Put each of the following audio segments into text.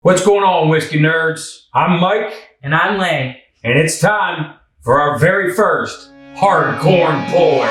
What's going on, whiskey nerds? I'm Mike. And I'm Lane. And it's time for our very first Hardcorn Pour.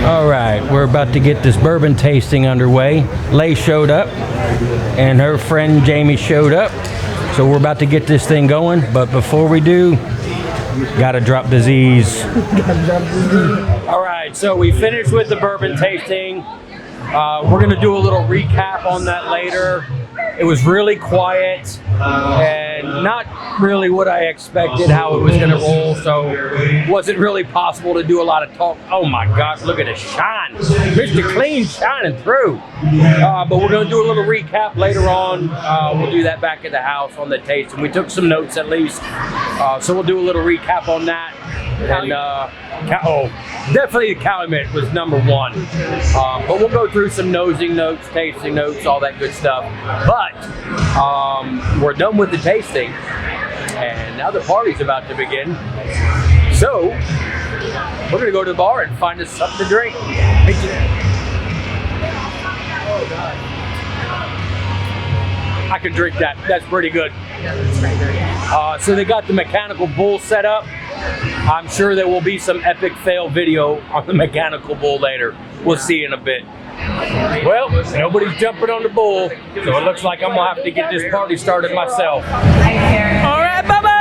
All right, we're about to get this bourbon tasting underway. Lay showed up and her friend Jamie showed up. So we're about to get this thing going, but before we do, gotta drop the Z's. All right, so we finished with the bourbon tasting. We're gonna do a little recap on that later. It was really quiet and not really what I expected how it was gonna roll, so it wasn't really possible to do a lot of talk. Oh my gosh, look at the shine. Mr. Clean shining through. But we're gonna do a little recap later on. We'll do that back at the house on the taste, and we took some notes at least. So we'll do a little recap on that. And definitely the Calumet was number one. But we'll go through some nosing notes, tasting notes, all that good stuff. But we're done with the tasting, and now the party's about to begin. So we're gonna go to the bar and find us something to drink. I could drink that. That's pretty good. Yeah, that's pretty good. So they got the mechanical bull set up. I'm sure there will be some epic fail video on the mechanical bull later. We'll see in a bit. Well, nobody's jumping on the bull, so it looks like I'm gonna have to get this party started myself. All right, Bubba!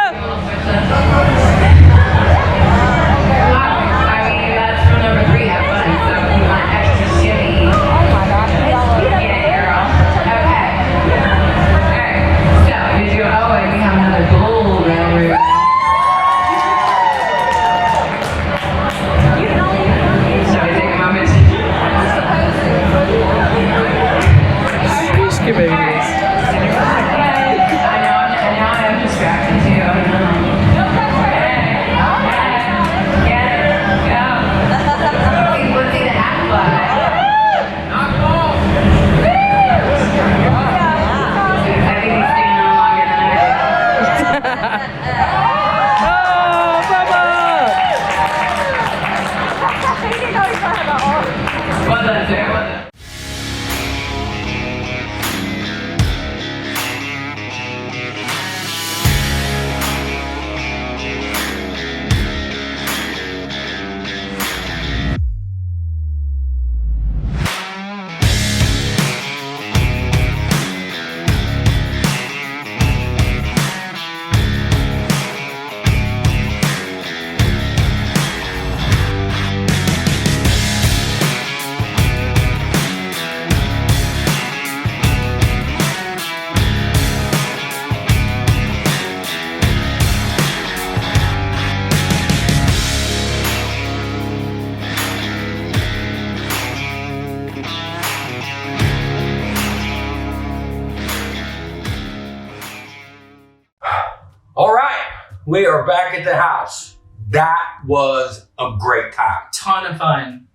We are back at the house. That was a great time. Ton of fun.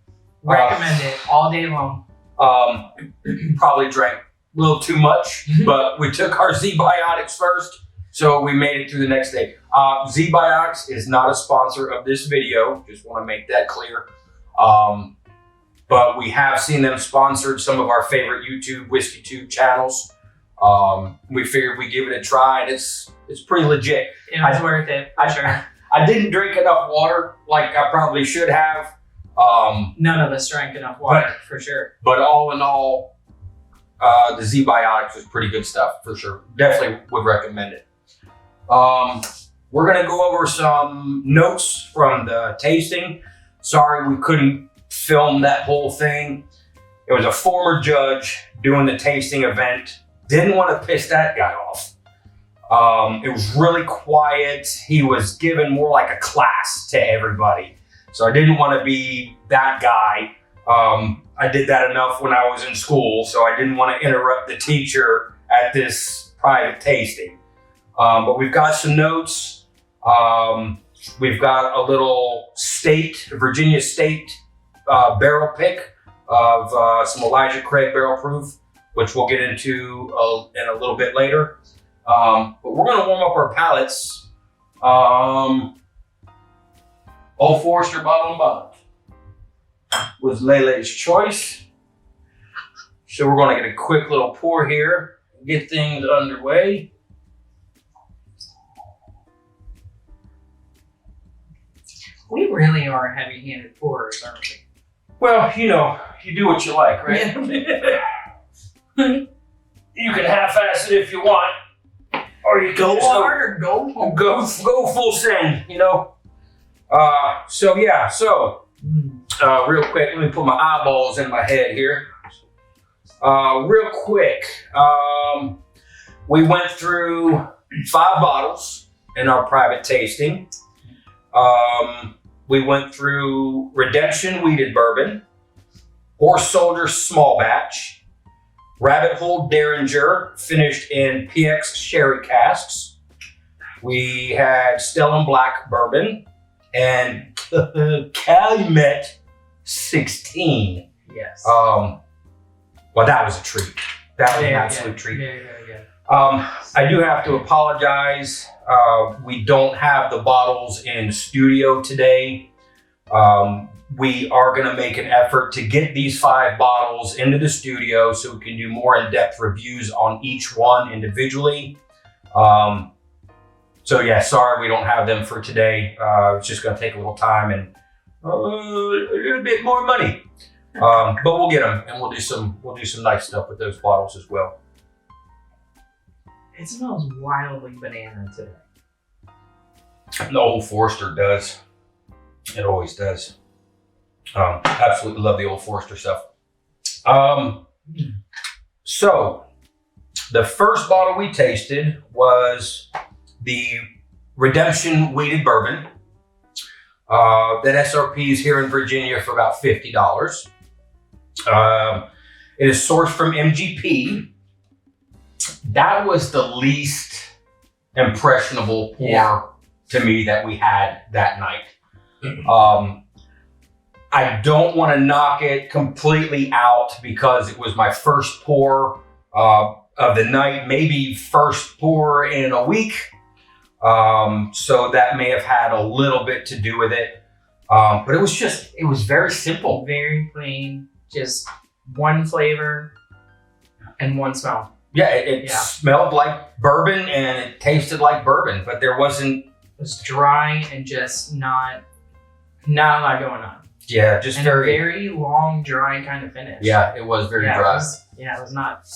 Recommend it all day long. Probably drank a little too much, but we took our Z-Biotics first, so we made it through the next day. Z-Biotics is not a sponsor of this video. Just want to make that clear. But we have seen them sponsored some of our favorite YouTube Whiskey Tube channels. We figured we'd give it a try, and it's pretty legit. It was worth it, for sure. I didn't drink enough water like I probably should have. None of us drank enough water, for sure. But all in all, the Z-Biotics was pretty good stuff, for sure. Definitely would recommend it. We're gonna go over some notes from the tasting. Sorry we couldn't film that whole thing. It was a former judge doing the tasting event. Didn't want to piss that guy off. It was really quiet. He was given more like a class to everybody. So I didn't want to be that guy. I did that enough when I was in school, so I didn't want to interrupt the teacher at this private tasting. But we've got some notes. We've got a little Virginia State barrel pick of some Elijah Craig barrel proof, which we'll get into in a little bit later. But we're going to warm up our palates. Old Forester bottle and bond was Lele's choice. So we're going to get a quick little pour here, get things underway. We really are heavy-handed pourers, aren't we? Well, you know, you do what you like, right? Yeah. You can half-ass it if you want, or you can Go just hard or go home. go full send, you know. So real quick, let me put my eyeballs in my head here. Real quick, we went through 5 bottles in our private tasting. We went through Redemption Weeded Bourbon, Horse Soldier Small Batch, Rabbit Hole Dareringer, finished in PX Sherry casks. We had Stellan Black Bourbon and Calumet 16. Yes. Well, that was a treat. That was an absolute treat. Yeah. I do have to apologize. We don't have the bottles in studio today. We are going to make an effort to get these 5 bottles into the studio so we can do more in-depth reviews on each one individually. So yeah, sorry we don't have them for today. It's just going to take a little time and a little bit more money. But we'll get them, and we'll do some nice stuff with those bottles as well. It smells wildly banana today. The Old Forester does. It always does. Absolutely love the Old Forester stuff. So the first bottle we tasted was the Redemption Weeded Bourbon. That SRP is here in Virginia for about $50. It is sourced from MGP. That was the least impressionable pour to me that we had that night. I don't want to knock it completely out because it was my first pour of the night, maybe first pour in a week. So that may have had a little bit to do with it. But it was very simple. Very plain, just one flavor and one smell. Yeah, it smelled like bourbon and it tasted like bourbon, but there wasn't... It was dry and just not a lot going on. Yeah, just and very... a very long, dry kind of finish. Yeah, it was very dry. It was not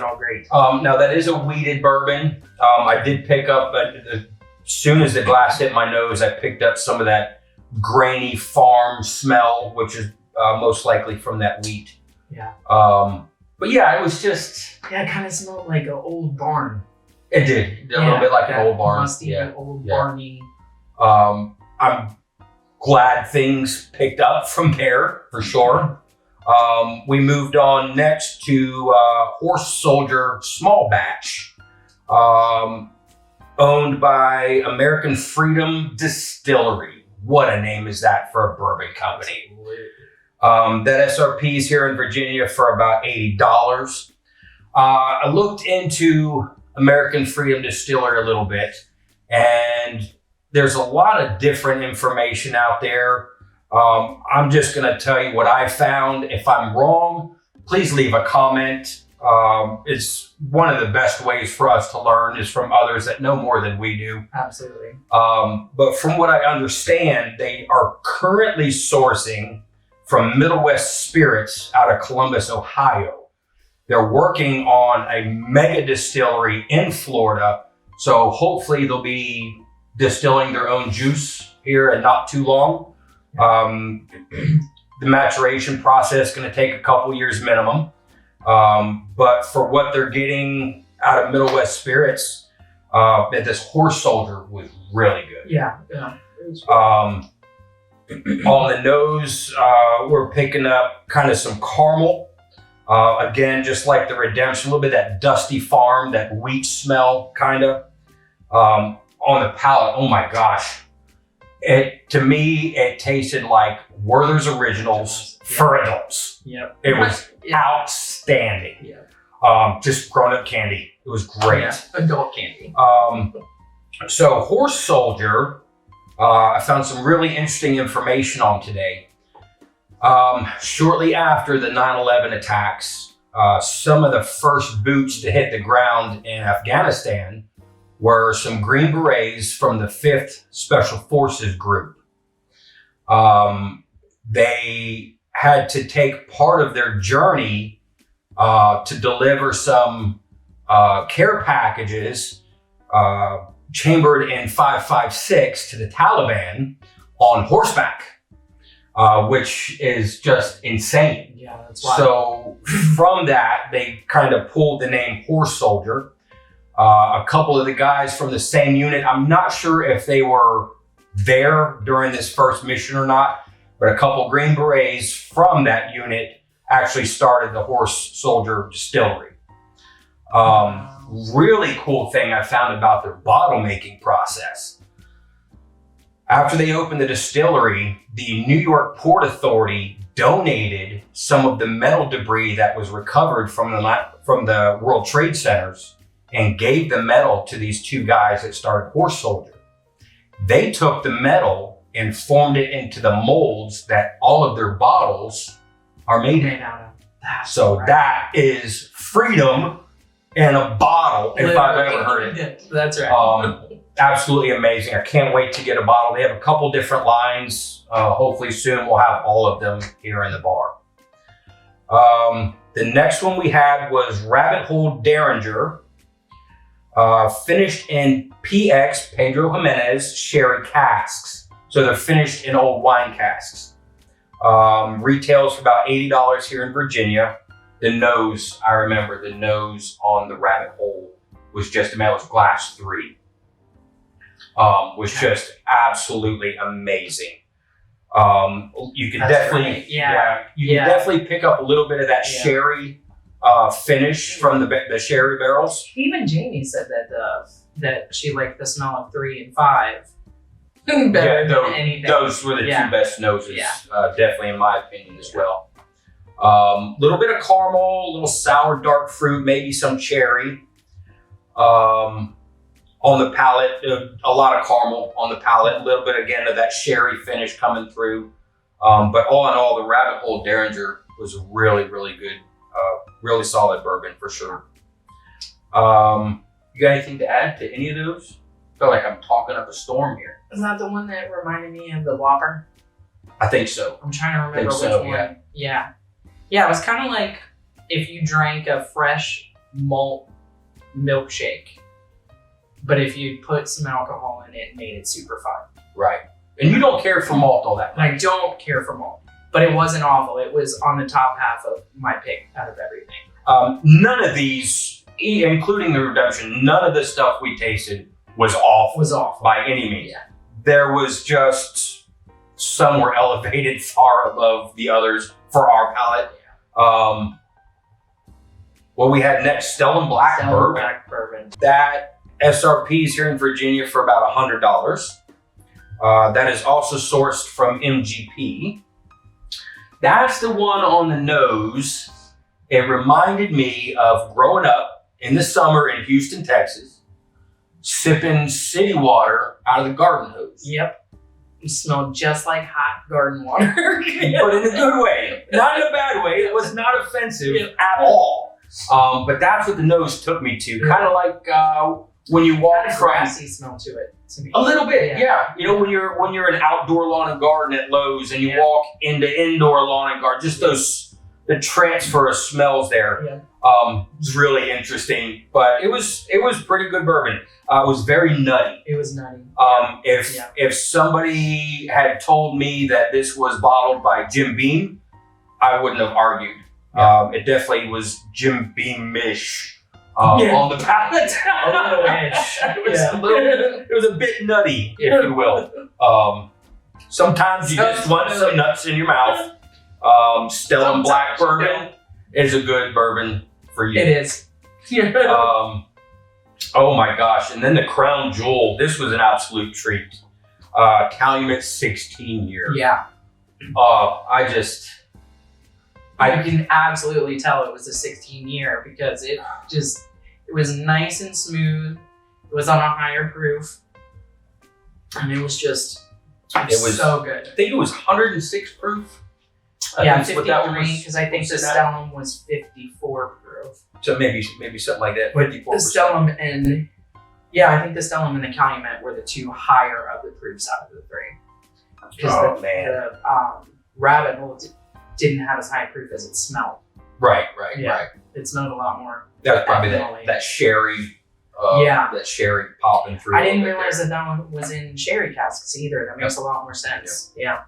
all great. Now that is a weeded bourbon. I did pick up, as soon as the glass hit my nose, I picked up some of that grainy farm smell, which is most likely from that wheat. Yeah. But yeah, it was just... Yeah, it kind of smelled like an old barn. It did. A little bit like an old barn. Musty, old barny. I'm glad things picked up from there, for sure. We moved on next to Horse Soldier Small Batch, owned by American Freedom Distillery. What a name is that for a bourbon company? That SRP is here in Virginia for about $80. I looked into American Freedom Distillery a little bit, and there's a lot of different information out there. I'm just going to tell you what I found. If I'm wrong, please leave a comment. It's one of the best ways for us to learn is from others that know more than we do. Absolutely. But from what I understand, they are currently sourcing from Middle West Spirits out of Columbus, Ohio. They're working on a mega distillery in Florida. So hopefully they'll be distilling their own juice here in not too long. The maturation process is going to take a couple years minimum. But for what they're getting out of Middle West Spirits, But this Horse Soldier was really good. Yeah. Yeah. It was On the nose, we're picking up kind of some caramel. Again, just like the Redemption, a little bit of that dusty farm, that wheat smell, kind of. On the palate, oh my gosh. To me, it tasted like Werther's Originals for adults. Yep. It was outstanding. Yeah. Just grown-up candy. It was great. Yeah. Adult candy. So Horse Soldier, I found some really interesting information on today. Shortly after the 9/11 attacks, some of the first boots to hit the ground in Afghanistan were some Green Berets from the 5th Special Forces Group. They had to take part of their journey to deliver some care packages chambered in 5.56 to the Taliban on horseback, which is just insane. Yeah, that's wild. So from that, they kind of pulled the name Horse Soldier. A couple of the guys from the same unit, I'm not sure if they were there during this first mission or not, but a couple Green Berets from that unit actually started the Horse Soldier distillery. Really cool thing I found about their bottle making process. After they opened the distillery, the New York Port Authority donated some of the metal debris that was recovered from the World Trade Centers and gave the metal to these two guys that started Horse Soldier. They took the metal and formed it into the molds that all of their bottles are made out of. So that is freedom in a bottle, if I've ever heard it. That's right. Absolutely amazing. I can't wait to get a bottle. They have a couple different lines. Hopefully soon we'll have all of them here in the bar. The next one we had was Rabbit Hole Dareringer, finished in PX, Pedro Jimenez, sherry casks. So they're finished in old wine casks. Retails for about $80 here in Virginia. The nose, I remember the nose on the Rabbit Hole was just, it was glass 3. Was just absolutely amazing. You can definitely, right. Yeah. You can definitely pick up a little bit of that sherry finish from the sherry barrels. Even Jamie said that she liked the smell of 3 and 5 better than anything. Those were the two best noses, definitely in my opinion as well. Little bit of caramel, a little sour dark fruit, maybe some cherry. On the palate, a lot of caramel on the palate, a little bit again of that sherry finish coming through. But all in all, the Rabbit Hole Dareringer was a really, really good, really solid bourbon for sure. You got anything to add to any of those? I feel like I'm talking up a storm here. Isn't that the one that reminded me of the Whopper? I think so. I'm trying to remember which one. Yeah. Yeah, it was kind of like if you drank a fresh malt milkshake, but if you put some alcohol in it and made it super fun. Right. And you don't care for malt all that much. I don't care for malt, but it wasn't awful. It was on the top half of my pick out of everything. None of these, including the Redemption, none of the stuff we tasted was awful. By any means. Yeah. There was just some were elevated far above the others for our palate. What we had next, Stellan Black Bourbon. That SRP is here in Virginia for about $100. That is also sourced from MGP. That's the one on the nose. It reminded me of growing up in the summer in Houston, Texas, sipping city water out of the garden hose. Yep. It smelled just like hot garden water. But in a good way. Not in a bad way. It was not offensive at all. But that's what the nose took me to. Kind of like when you walk from... grassy smell to it, to me. A little bit, yeah. You know, when you're in outdoor lawn and garden at Lowe's and you walk into indoor lawn and garden, just the transfer of smells there. Yeah. Was really interesting. But it was pretty good bourbon. It was very nutty. It was nutty. If somebody had told me that this was bottled by Jim Beam, I wouldn't have argued. It definitely was Jim Beam-ish on the palate. A little itch. It was a bit nutty, if you will. Sometimes you just want some nuts in your mouth. Stellum Black Bourbon is a good bourbon for you. It is. Oh my gosh. And then the crown jewel. This was an absolute treat. Calumet 16 year. Yeah. I can absolutely tell it was a 16 year because it was nice and smooth. It was on a higher proof. And it was so good. I think it was 106 proof. Yeah, 53 because I think the Stellum was 54 proof. So maybe something like that. 54%. The Stellum and I think the Stellum and the Calumet were the two higher of the proofs out of the three. Because the Rabbit Hole didn't have as high proof as it smelled. Right. It smelled a lot more. That was probably that sherry. That sherry popping through. I didn't realize that one was in sherry casks either. That makes a lot more sense. Yeah.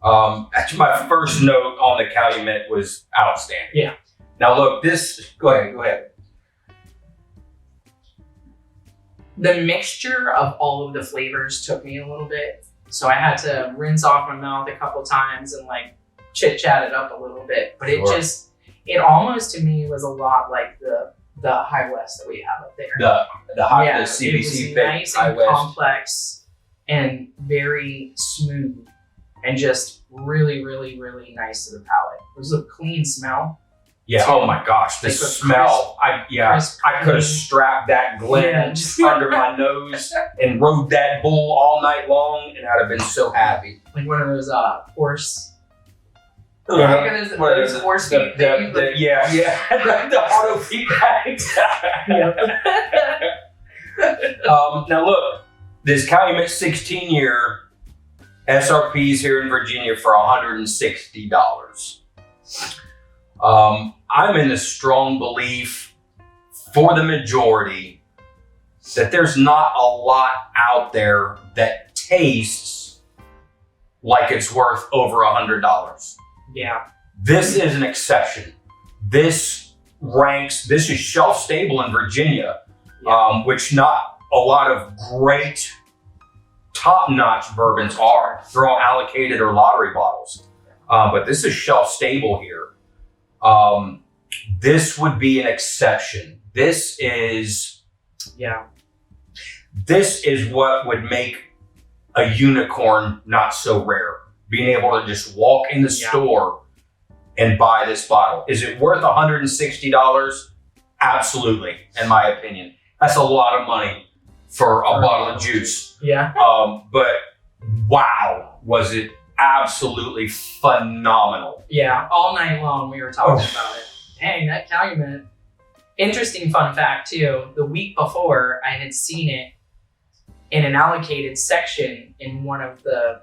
Actually, my first note on the Calumet was outstanding. Yeah. Now look, go ahead. The mixture of all of the flavors took me a little bit. So I had to rinse off my mouth a couple times and chit chat it up a little bit. But it almost to me was a lot like the High West that we have up there. The CBC it was nice High and West. Complex and very smooth and just really, really, really nice to the palate. It was a clean smell. Yeah. Oh my gosh, the smell. I could have strapped that Glen under my nose and rode that bull all night long, and I'd have been so happy. Like one of those horse. Horse feet. The auto feedback. Now look, this Calumet 16 year SRP's here in Virginia for $160. I'm in the strong belief for the majority that there's not a lot out there that tastes like it's worth over $100. Yeah. This is an exception. This is shelf stable in Virginia, which not a lot of great top-notch bourbons are. They're all allocated or lottery bottles. But this is shelf stable here. This would be an exception. This is what would make a unicorn not so rare. Being able to just walk in the store and buy this bottle. Is it worth $160? Absolutely, in my opinion. That's a lot of money for a bottle of juice. Yeah. But wow, was it absolutely phenomenal. Yeah, all night long we were talking about it. Dang, that Calumet. Interesting fun fact too, the week before I had seen it in an allocated section in one of the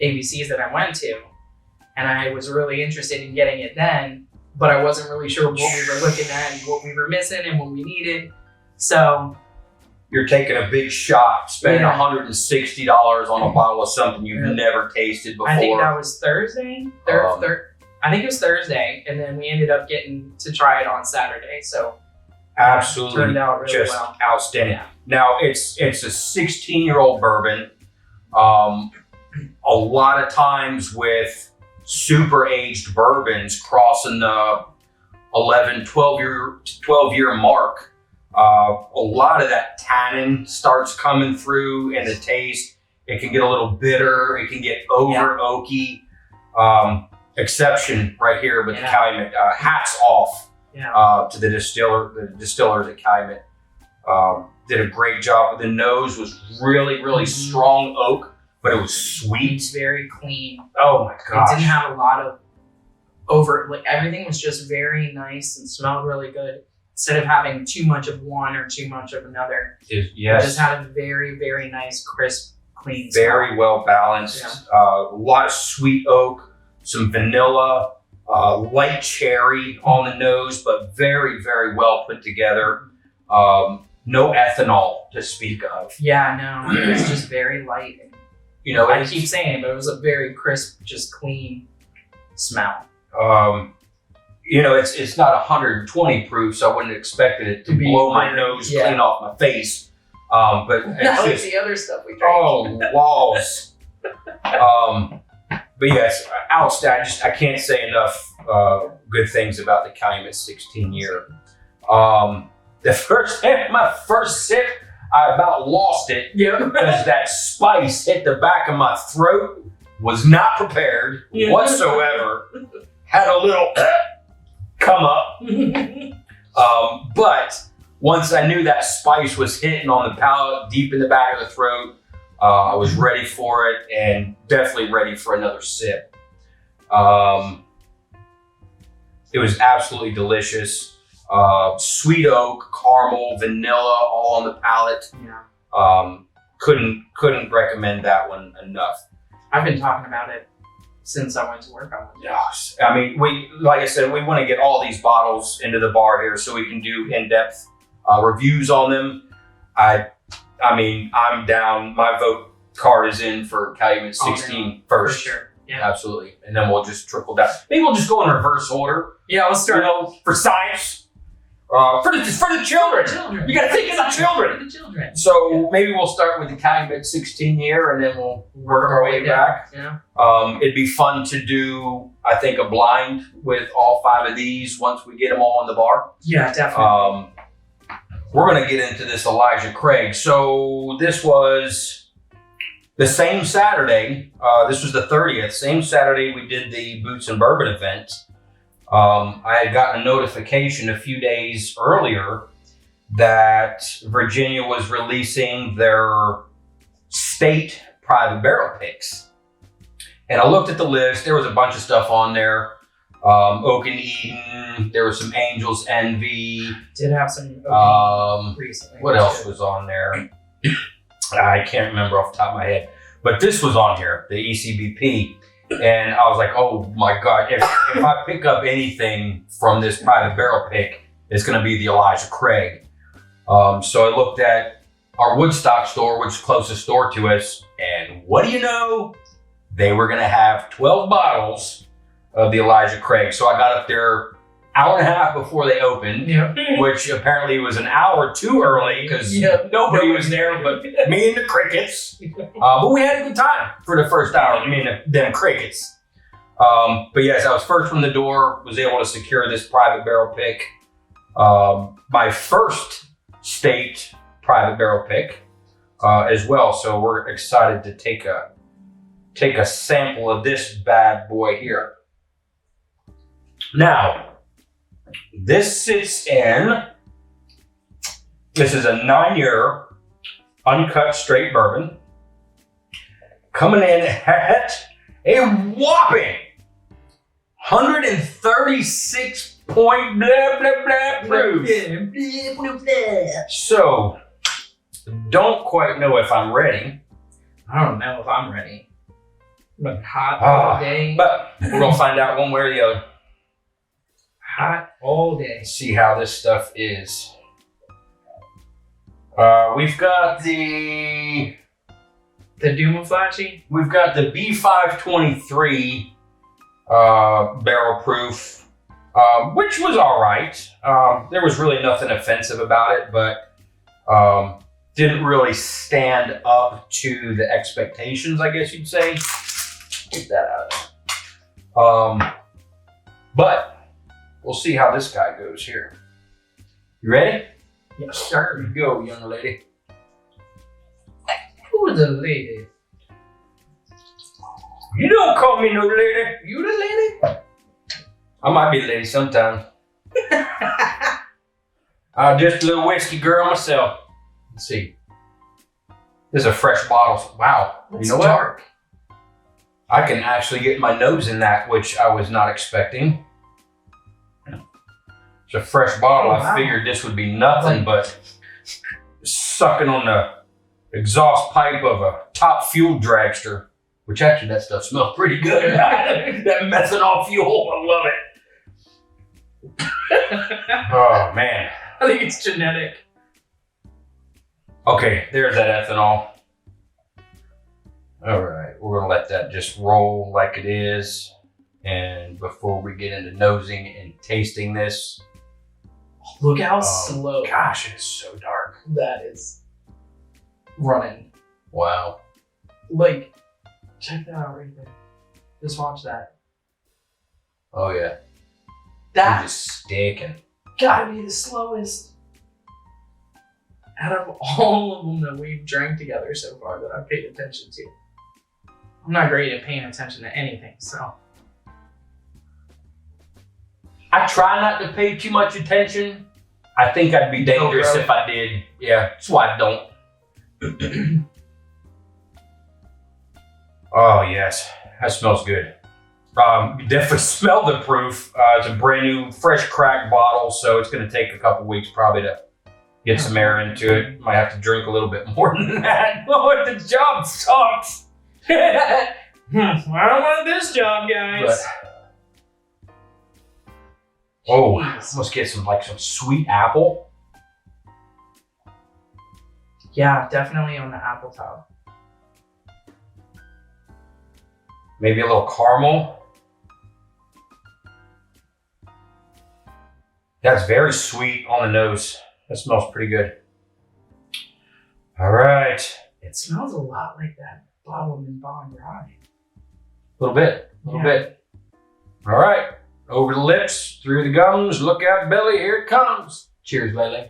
ABCs that I went to. And I was really interested in getting it then, but I wasn't really sure what we were looking at and what we were missing and what we needed. So you're taking a big shot, spending $160 on a bottle of something you've never tasted before. I think that was Thursday. I think it was Thursday, and then we ended up getting to try it on Saturday. So absolutely, turned out really just well. outstanding. Yeah. Now it's a 16-year-old bourbon. A lot of times with super aged bourbons crossing the 11, 12 year mark, a lot of that tannin starts coming through in the taste. It can get a little bitter. It can get over oaky. Exception right here with the Calumet. Hats off to the distillers at Calumet. Did a great job. The nose was really, really strong oak, but it was sweet. It's very clean. Oh my gosh. It didn't have a lot of everything was just very nice and smelled really good. Instead of having too much of one or too much of another. It just had a very, very nice, crisp, clean smell. Very well balanced. A lot of sweet oak, some vanilla, light cherry on the nose, but very, very well put together. No ethanol to speak of. Yeah, no, it was just very light. You know, I keep saying it, but it was a very crisp, just clean smell. it's not 120 proof, so I wouldn't expect it to blow my nose clean off my face. But that was the other stuff we drank. Oh, walls. But yes, outstanding. I can't say enough good things about the Calumet 16 year. My first sip, I about lost it because that spice hit the back of my throat. Was not prepared whatsoever. Had a little come up. But once I knew that spice was hitting on the palate, deep in the back of the throat, I was ready for it and definitely ready for another sip. It was absolutely delicious. Sweet oak, caramel, vanilla, all on the palate. Yeah. Couldn't recommend that one enough. I've been talking about it since I went to work on it. Yes. I mean, like I said, we want to get all these bottles into the bar here so we can do in-depth reviews on them. I mean, I'm down. My vote card is in for Calumet 16 first. For sure. Yeah. Absolutely. And then we'll just trickle down. Maybe we'll just go in reverse order. Yeah, we'll start for science. For the children. You got to think of the children. For the children. So maybe we'll start with the Calumet 16 year and then we'll work our way back. Yeah. It'd be fun to do, I think, a blind with all 5 of these once we get them all in the bar. Yeah, definitely. We're going to get into this Elijah Craig. So this was the same Saturday. This was the 30th. Same Saturday we did the Boots and Bourbon event. I had gotten a notification a few days earlier that Virginia was releasing their state private barrel picks. And I looked at the list. There was a bunch of stuff on there. Oak and Eden. There was some Angels Envy. Did have some recently. What else was on there? I can't remember off the top of my head. But this was on here, the ECBP. And I was like, oh my God, if I pick up anything from this private barrel pick, it's going to be the Elijah Craig. So I looked at our Woodstock store, which is the closest store to us. And what do you know? They were going to have 12 bottles of the Elijah Craig. So I got up there hour and a half before they opened, which apparently was an hour too early because nobody was there but me and the crickets. But we had a good time for the first hour, me and them crickets. But yes, I was first from the door, was able to secure this private barrel pick. My first state private barrel pick as well. So we're excited to take a sample of this bad boy here. Now, this is a 9-year uncut straight bourbon coming in at a whopping 136 point blah blah blah proof. So, don't quite know if I'm ready. I don't know if I'm ready. But hot all day. But we're gonna find out one way or the other. Hot all day. See how this stuff is. We've got the Dumaflachi? We've got the B523 barrel proof, which was all right. There was really nothing offensive about it, but didn't really stand up to the expectations, I guess you'd say. Get that out of there. But we'll see how this guy goes here. You ready? Yes, sir. Here you go, young lady. Who's the lady? You don't call me no lady. You the lady? I might be a lady sometime. I'm just a little whiskey girl myself. Let's see. This is a fresh bottle. Wow. It's you know dark. what? I can actually get my nose in that, which I was not expecting. It's a fresh bottle. Oh, I figured this would be nothing but sucking on the exhaust pipe of a top fuel dragster, which actually that stuff smells pretty good. That methanol fuel, I love it. Oh man. I think it's genetic. Okay, there's that ethanol. All right, we're gonna let that just roll like it is. And before we get into nosing and tasting this, Look how slow. Gosh, it is so dark. That is running. Wow. Like, check that out right there. Just watch that. Oh yeah. That just sticking. gotta be the slowest out of all of them that we've drank together so far that I've paid attention to. I'm not great at paying attention to anything, so. I try not to pay too much attention. I think I'd be dangerous if I did. Yeah, that's why I don't. Oh yes, that smells good. You definitely smell the proof. It's a brand new, fresh cracked bottle, so it's going to take a couple weeks probably to get some air into it. Might have to drink a little bit more than that. Oh, the job sucks. I don't want this job, guys. Let's get some sweet apple. Yeah, definitely on the apple top. Maybe a little caramel. That's very sweet on the nose. That smells pretty good. All right. It smells a lot like that bottle of Bond Rye. A little bit. All right. Over the lips, through the gums, look out belly, here it comes. Cheers, Lele.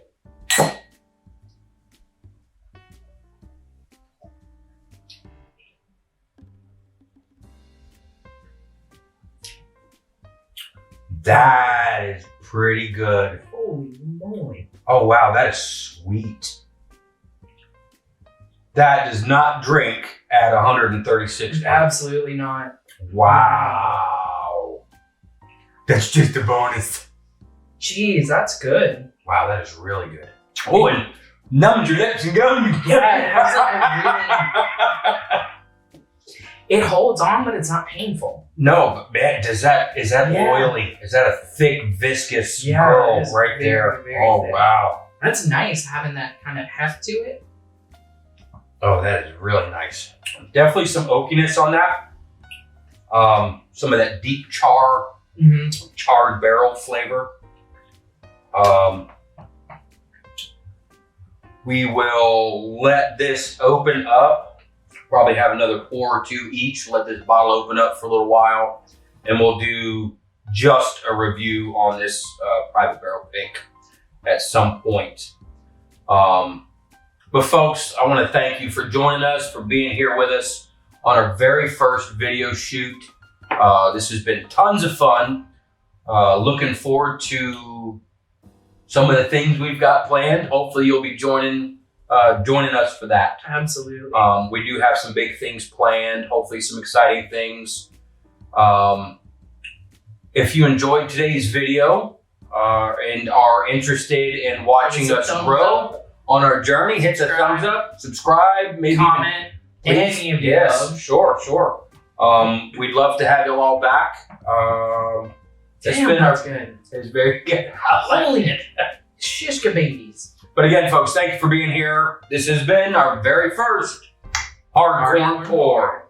That is pretty good. Holy moly. Oh wow, that is sweet. That does not drink at 136. Absolutely not. Wow. That's just a bonus. Jeez, that's good. Wow, that is really good. Oh, and numbs your lips and gums. Yeah, it has that It holds on, but it's not painful. No, but man, is that oily? Is that a thick, viscous pearl right there? Very Oh, thick. wow. That's nice having that kind of heft to it. Oh, that is really nice. Definitely some oakiness on that. Some of that deep charred barrel flavor. We will let this open up. Probably have another pour or two each. Let this bottle open up for a little while, and we'll do just a review on this private barrel pick at some point. But folks, I want to thank you for joining us, for being here with us on our very first video shoot. This has been tons of fun. Looking forward to some of the things we've got planned. Hopefully you'll be joining us for that. Absolutely. We do have some big things planned, hopefully some exciting things. If you enjoyed today's video and are interested in watching us grow on our journey, hit the thumbs up, subscribe, maybe comment, any of the above. Sure. We'd love to have you all back. Good. It's very good. Holy shishka babies. But again, folks, thank you for being here. This has been our very first Hardcorn Pour.